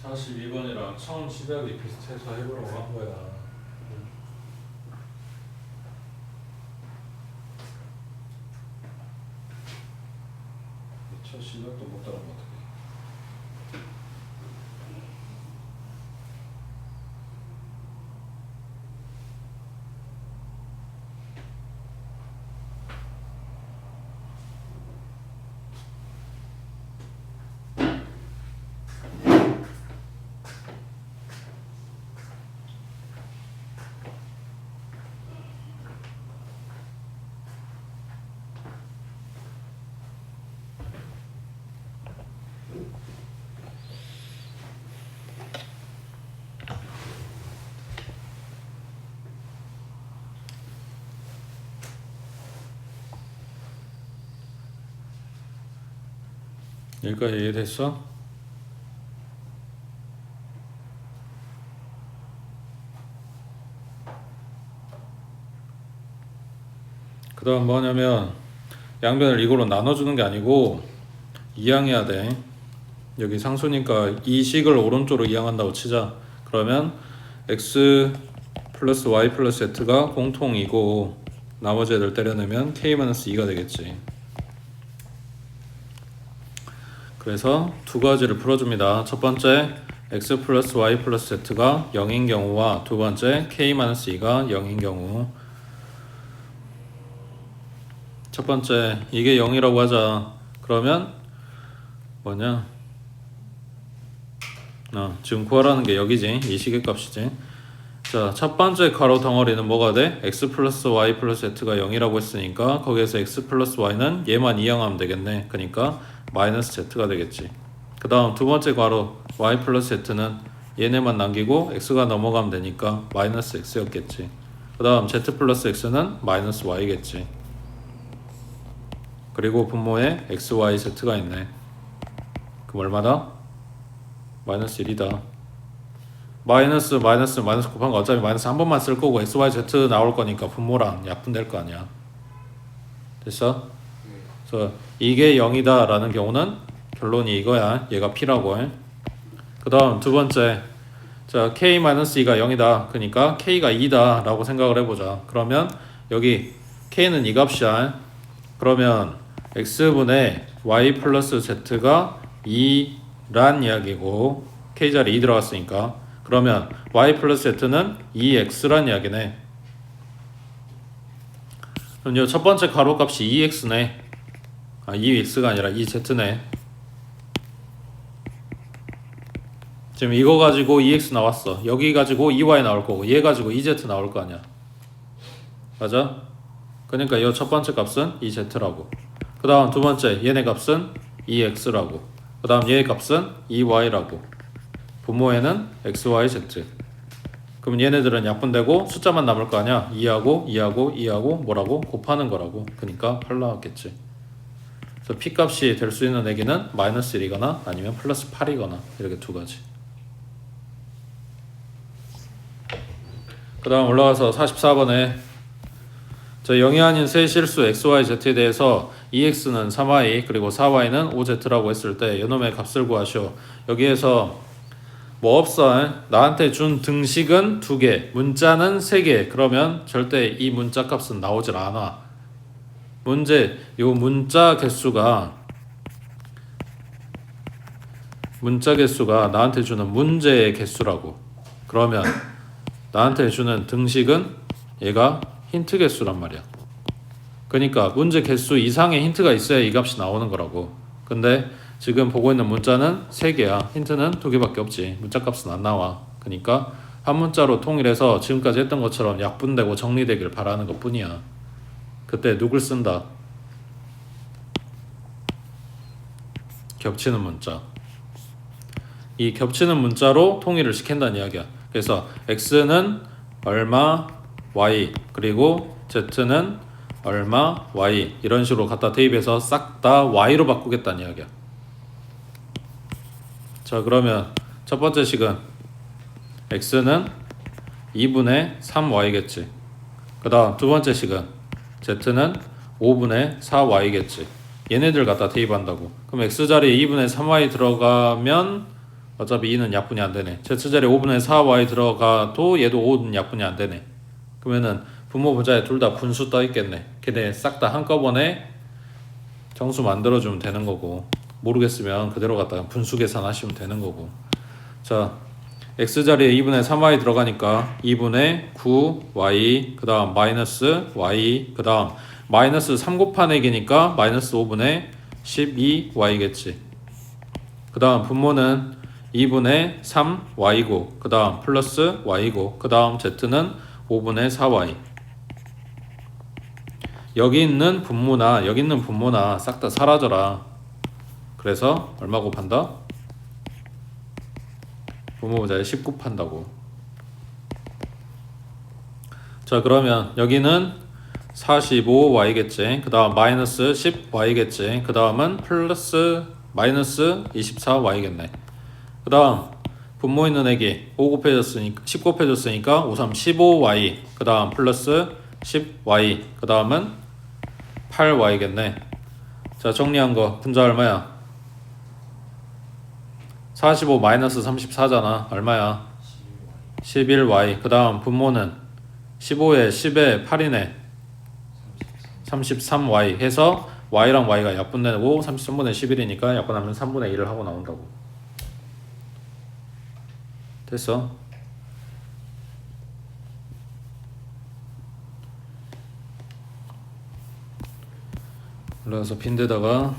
사 42번이랑 처음 시작이 비슷해서 해보라고 한 거야. 첫 시작도 못 따라하면 어떡해. 여기까지 이해됐어? 그 다음 뭐냐면 양변을 이걸로 나눠주는 게 아니고 이항해야 돼. 여기 상수니까 이 식을 오른쪽으로 이항한다고 치자. 그러면 x 플러스 y 플러스 z가 공통이고 나머지 애들 때려내면 k-2가 되겠지. 그래서 두 가지를 풀어줍니다. 첫 번째 x 플러스 y 플러스 z가 0인 경우와 두 번째 k-2가 0인 경우. 첫 번째 이게 0이라고 하자. 그러면 뭐냐, 지금 구하라는 게 여기지. 이 식의 값이지. 자, 첫 번째 가로 덩어리는 뭐가 돼? x 플러스 y 플러스 z가 0이라고 했으니까 거기에서 x 플러스 y는 얘만 이항하면 되겠네. 그러니까 마이너스 z가 되겠지. 그 다음 두 번째 괄호 y 플러스 z는 얘네만 남기고 x가 넘어가면 되니까 마이너스 x였겠지. 그 다음 z 플러스 x는 마이너스 y겠지. 그리고 분모에 x, y, z가 있네. 그럼 얼마다? 마이너스 1이다. 마이너스 곱한 거 어차피 마이너스 한 번만 쓸 거고 x, y, z 나올 거니까 분모랑 약분될 거 아니야. 됐어? 그래서 이게 0이다 라는 경우는 결론이 이거야. 얘가 p라고. 그 다음 두 번째, 자 k-2가 0이다 그러니까 k가 2다 라고 생각을 해보자. 그러면 여기 k는 이 값이야. 그러면 x분의 y 플러스 z가 2란 이야기고 k자리 2 들어갔으니까 그러면 y 플러스 z는 2x란 이야기네. 그럼 첫 번째 가로 값이 2x네. 2x가 아니라 2z네. 지금 이거 가지고 2x 나왔어. 여기 가지고 2y 나올 거고 얘 가지고 2z 나올 거 아니야. 맞아? 그러니까 이 첫 번째 값은 2z라고. 그 다음 두 번째 얘네 값은 2x라고. 그 다음 얘 값은 2y라고. 분모에는 x, y, z. 그럼 얘네들은 약분되고 숫자만 남을 거 아니야. 2하고 2하고 2하고 뭐라고? 곱하는 거라고. 그러니까 8 나왔겠지. 그래서 p 값이 될 수 있는 애기는 마이너스 1이거나 아니면 플러스 8이거나 이렇게 두 가지. 그 다음 올라가서 44번에 자, 0이 아닌 세 실수 x, y, z에 대해서 2x는 3y 그리고 4y는 5z라고 했을 때 이놈의 값을 구하시오. 여기에서 뭐 없어. 나한테 준 등식은 2개, 문자는 3개. 그러면 절대 이 문자 값은 나오질 않아. 요 문자 개수가 나한테 주는 문제의 개수라고. 그러면 나한테 주는 등식은 얘가 힌트 개수란 말이야. 그러니까 문제 개수 이상의 힌트가 있어야 이 값이 나오는 거라고. 근데 지금 보고 있는 문자는 3개야. 힌트는 2개밖에 없지. 문자 값은 안 나와. 그러니까 한 문자로 통일해서 지금까지 했던 것처럼 약분되고 정리되길 바라는 것 뿐이야. 그때 누굴 쓴다? 겹치는 문자. 이 겹치는 문자로 통일을 시킨다는 이야기야. 그래서 x는 얼마 y 그리고 z는 얼마 y 이런 식으로 갖다 대입해서 싹 다 y로 바꾸겠다는 이야기야. 자, 그러면 첫 번째 식은 x는 2분의 3y겠지. 그 다음 두 번째 식은 z는 5분의 4y겠지. 얘네들 갖다 대입한다고. 그럼 x자리에 2분의 3y 들어가면 어차피 2는 약분이 안 되네. z자리에 5분의 4y 들어가도 얘도 5는 약분이 안 되네. 그러면은 분모 분자에 둘 다 분수 떠 있겠네. 걔네 싹 다 한꺼번에 정수 만들어주면 되는 거고, 모르겠으면 그대로 갖다가 분수 계산하시면 되는 거고. 자, x자리에 2분의 3y 들어가니까 2분의 9y 그 다음 마이너스 y 그 다음 마이너스 3 곱하기니까 마이너스 5분의 12y겠지. 그 다음 분모는 2분의 3y고 그 다음 플러스 y고 그 다음 z는 5분의 4y. 여기 있는 분모나 싹 다 사라져라. 그래서 얼마 곱한다? 분모 분자에 10 곱한다고. 자, 그러면 여기는 45y겠지. 그 다음 마이너스 10y겠지. 그 다음은 플러스 마이너스 24y겠네. 그 다음 분모 있는 애기 5 곱해졌으니까 10 곱해졌으니까 5, 3, 15y 그 다음 플러스 10y 그 다음은 8y겠네. 자, 정리한 거 분자 얼마야? 45 마이너스 34잖아. 얼마야? 11y. 그 다음 분모는 15에 10에 8이네. 33y 해서 y랑 y가 약분되고 33분의 11이니까 약분하면 3분의 1을 하고 나온다고. 됐어. 올라가서 빈대다가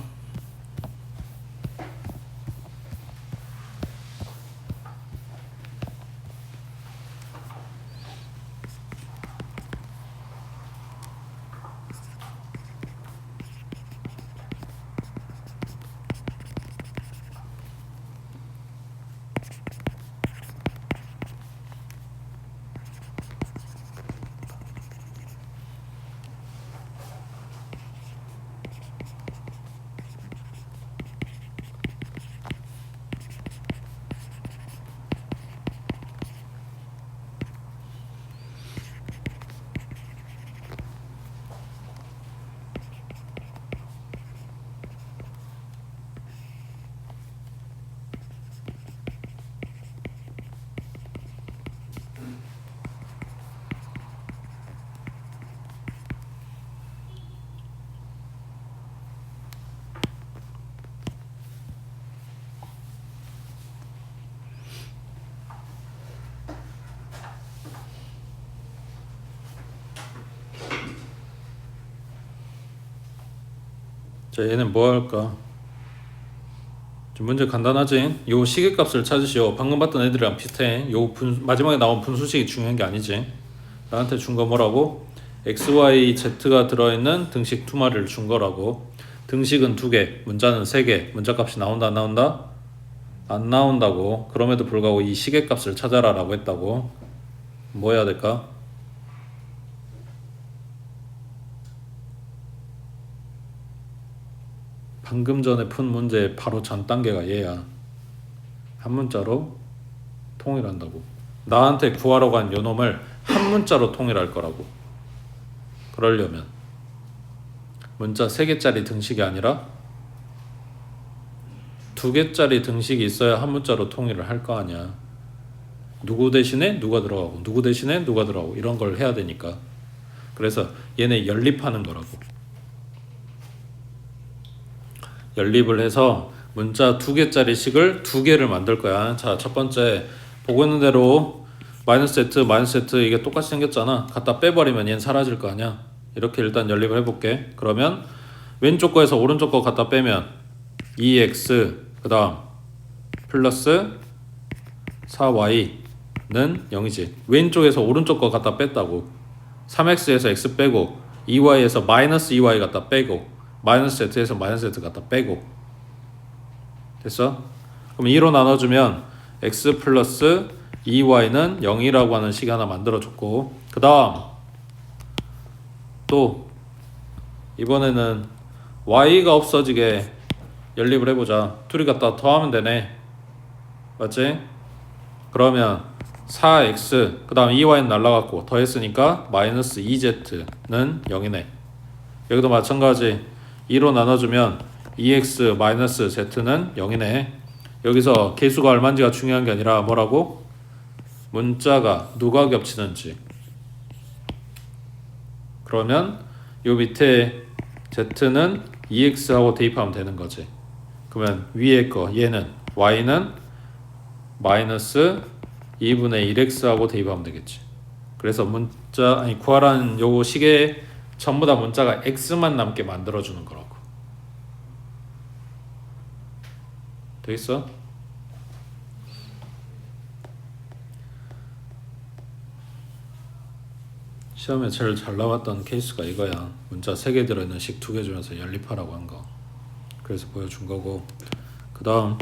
자, 얘는 뭐 할까? 좀 문제 간단하지? 요 시계값을 찾으시오. 방금 봤던 애들이랑 비슷해. 마지막에 나온 분수식이 중요한 게 아니지. 나한테 준 거 뭐라고? x, y, z가 들어있는 등식 두 마리를 준 거라고. 등식은 2개, 문자는 3개. 문자값이 나온다 안 나온다? 안 나온다고. 그럼에도 불구하고 이 시계값을 찾아라 라고 했다고. 뭐 해야 될까? 방금 전에 푼 문제의 바로 전 단계가 얘야. 한 문자로 통일한다고. 나한테 구하라고 한 요놈을 한 문자로 통일할 거라고. 그러려면 문자 3개짜리 등식이 아니라 2개짜리 등식이 있어야 한 문자로 통일을 할 거 아니야. 누구 대신에 누가 들어가고 누구 대신에 누가 들어가고 이런 걸 해야 되니까. 그래서 얘네 연립하는 거라고. 연립을 해서 문자 2개짜리 식을 2개를 만들 거야. 자, 첫 번째 보고 있는 대로 마이너스 z 이게 똑같이 생겼잖아. 갖다 빼버리면 얘는 사라질 거 아니야. 이렇게 일단 연립을 해볼게. 그러면 왼쪽 거에서 오른쪽 거 갖다 빼면 2x 그 다음 플러스 4y 0이지. 왼쪽에서 오른쪽 거 갖다 뺐다고. 3x에서 x 빼고 2y에서 마이너스 2y 갖다 빼고 마이너스 z에서 마이너스 z 갖다 빼고. 됐어? 그럼 2로 나눠주면 x 플러스 2y는 0이라고 하는 식 하나 만들어줬고, 그 다음 또 이번에는 y가 없어지게 연립을 해보자. 둘이 갖다 더하면 되네. 맞지? 그러면 4x 그 다음 2y는 날라갔고 더했으니까 마이너스 2z는 0이네. 여기도 마찬가지. 2로 나눠주면 2x 마이너스 z는 0이네. 여기서 개수가 얼마인지가 중요한 게 아니라 뭐라고? 문자가 누가 겹치는지. 그러면 요 밑에 z는 2x하고 대입하면 되는 거지. 그러면 위에 거 얘는 y는 마이너스 2분의 1x하고 대입하면 되겠지. 그래서 구하라는 요 식에 전부 다 문자가 x만 남게 만들어주는 거라고. 되겠어? 시험에 제일 잘 나왔던 케이스가 이거야. 문자 3개 들어있는 식 2개 주면서 연립하라고 한 거. 그래서 보여준 거고. 그 다음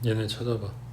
얘네 찾아봐.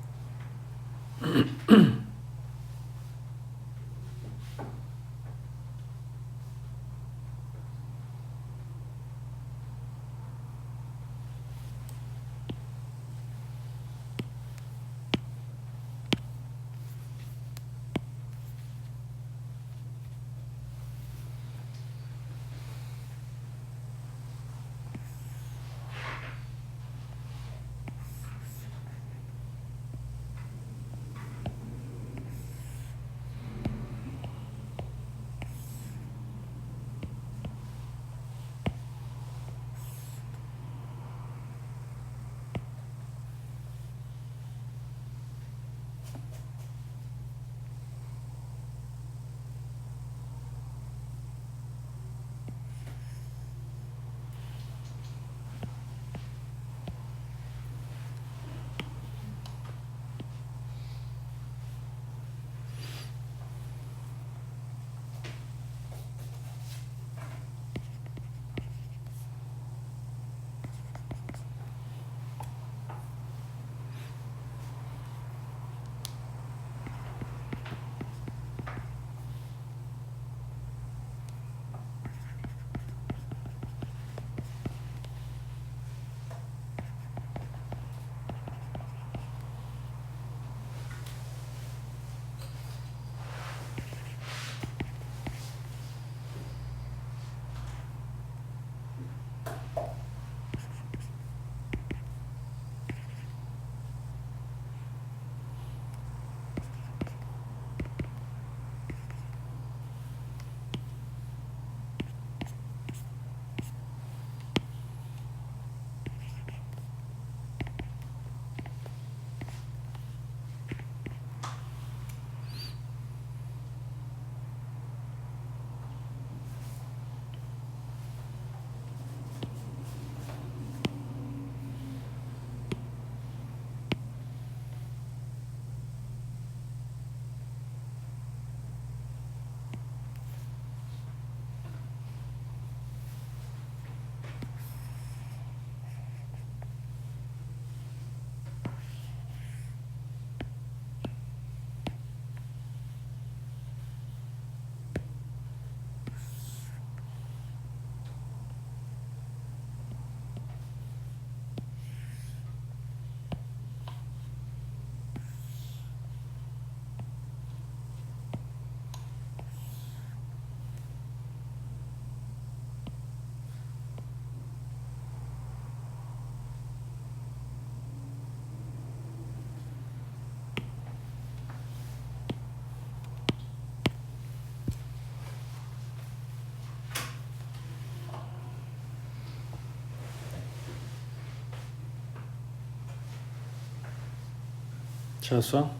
찾았어?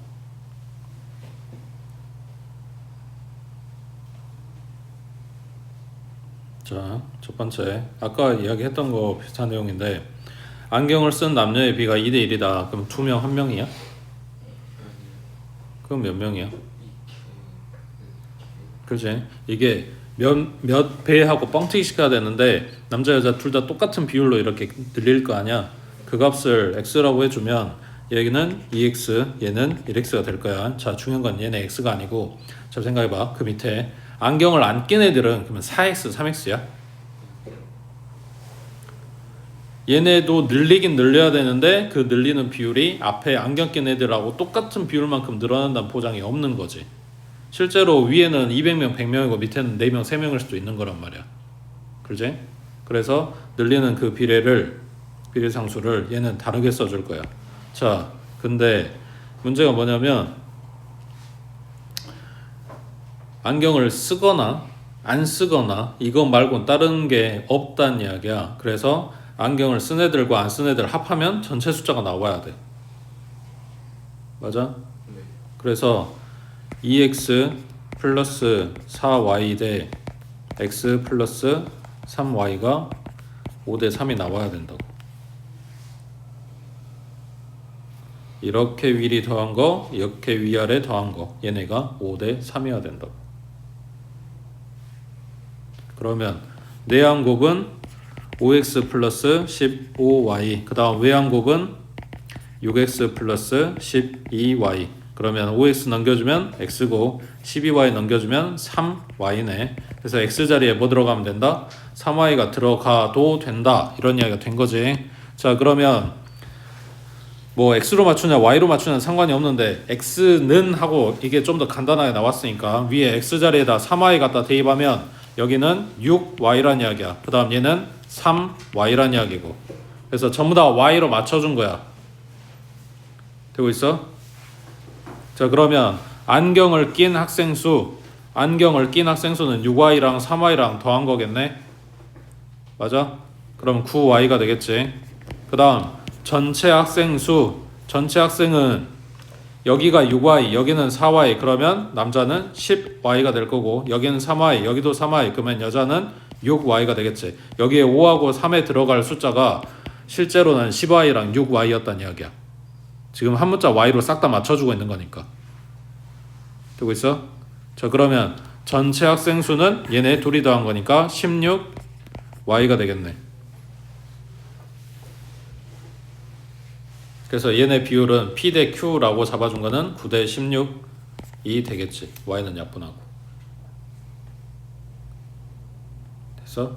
자, 첫 번째 아까 이야기했던 거 비슷한 내용인데 안경을 쓴 남녀의 비가 2대 1이다. 그럼 2명 1명이야? 그럼 몇 명이야? 그지? 이게 몇 배하고 뻥튀기 시켜야 되는데 남자 여자 둘 다 똑같은 비율로 이렇게 늘릴 거 아니야. 그 값을 x라고 해주면 얘는 2x 얘는 1x가 될 거야. 자, 중요한 건 얘는 x가 아니고 자, 생각해봐. 그 밑에 안경을 안 낀 애들은 그러면 4x 3x야. 얘네도 늘리긴 늘려야 되는데 그 늘리는 비율이 앞에 안경 낀 애들하고 똑같은 비율만큼 늘어난다는 보장이 없는 거지. 실제로 위에는 200명, 100명이고 밑에는 4명, 3명일 수도 있는 거란 말이야. 그렇지? 그래서 늘리는 그 비례상수를 얘는 다르게 써줄 거야. 자, 근데 문제가 뭐냐면 안경을 쓰거나 안 쓰거나 이거 말고는 다른 게 없다는 이야기야. 그래서 안경을 쓴 애들과 안 쓴 애들 합하면 전체 숫자가 나와야 돼. 맞아? 네. 그래서 2x 플러스 4y 대 x 플러스 3y가 5대 3이 나와야 된다고. 이렇게 위리 더한 거, 이렇게 위아래 더한 거, 얘네가 5대 3이어야 된다고. 그러면 내항곡은 5x 플러스 15y, 그 다음 외항곡은 6x 플러스 12y. 그러면 5x 넘겨주면 x고 12y 넘겨주면 3y네. 그래서 x 자리에 뭐 들어가면 된다? 3y가 들어가도 된다. 이런 이야기가 된 거지. 자, 그러면 뭐 x로 맞추냐 y로 맞추냐 상관이 없는데 x는 하고 이게 좀 더 간단하게 나왔으니까 위에 x 자리에다 3y 갖다 대입하면 여기는 6y란 이야기야. 그 다음 얘는 3y란 이야기고. 그래서 전부 다 y로 맞춰준 거야. 되고 있어? 자, 그러면 안경을 낀 학생 수는 6y랑 3y랑 더한 거겠네. 맞아? 그럼 9y가 되겠지. 그 다음 전체 학생 수, 전체 학생은 여기가 6y, 여기는 4y. 그러면 남자는 10y가 될 거고 여기는 3y, 여기도 3y. 그러면 여자는 6y가 되겠지. 여기에 5하고 3에 들어갈 숫자가 실제로는 10y랑 6y였단 이야기야. 지금 한 문자 y로 싹 다 맞춰주고 있는 거니까. 되고 있어? 자, 그러면 전체 학생 수는 얘네 둘이 더한 거니까 16y가 되겠네. 그래서 얘네 비율은 P 대 Q라고 잡아준 거는 9대 16이 되겠지. y는 약분하고. 됐어?